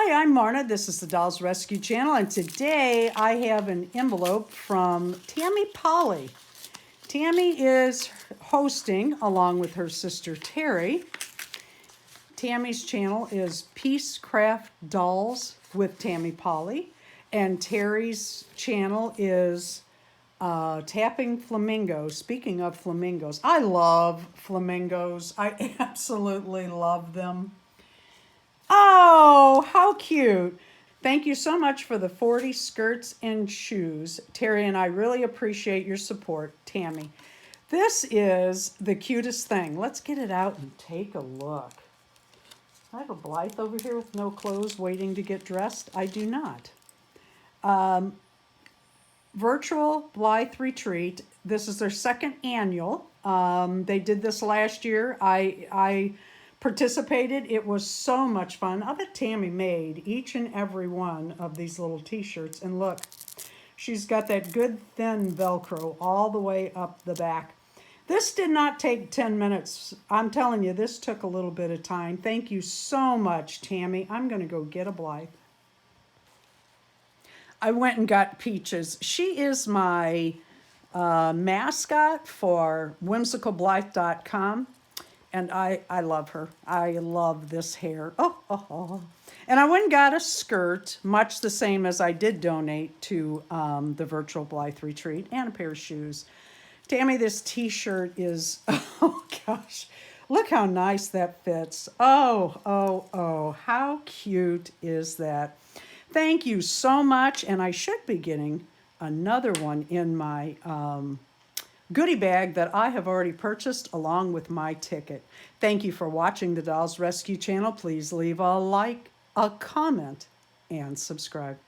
Hi, I'm Marna. This is the Dolls Rescue Channel, and today I have an envelope from Tammy Polly. Tammy is hosting along with her sister Terry. Tammy's channel is Peacecraft Dolls with Tammy Polly, and Terry's channel is Tapping Flamingos. Speaking of flamingos, I love flamingos. I absolutely love them. Oh, how cute. Thank you so much for the 40 skirts and shoes. Terry and I really appreciate your support, Tammy. This is the cutest thing. Let's get it out and take a look. I have a Blythe over here with no clothes waiting to get dressed. I do not. Virtual Blythe Retreat. This is their second annual. They did this last year. I participated. It was so much fun. I bet Tammy made each and every one of these little t-shirts. And look, she's got that good thin Velcro all the way up the back. This did not take 10 minutes. I'm telling you, this took a little bit of time. Thank you so much, Tammy. I'm going to go get a Blythe. I went and got Peaches. She is my mascot for whimsicalblythe.com. And I love her. I love this hair. Oh. And I went and got a skirt, much the same as I did donate to the virtual Blythe retreat, and a pair of shoes. Tammy, this t-shirt is, oh gosh, look how nice that fits. Oh, how cute is that? Thank you so much. And I should be getting another one in my goodie bag that I have already purchased along with my ticket. Thank you for watching the Dolls Rescue Channel. Please leave a like, a comment, and subscribe.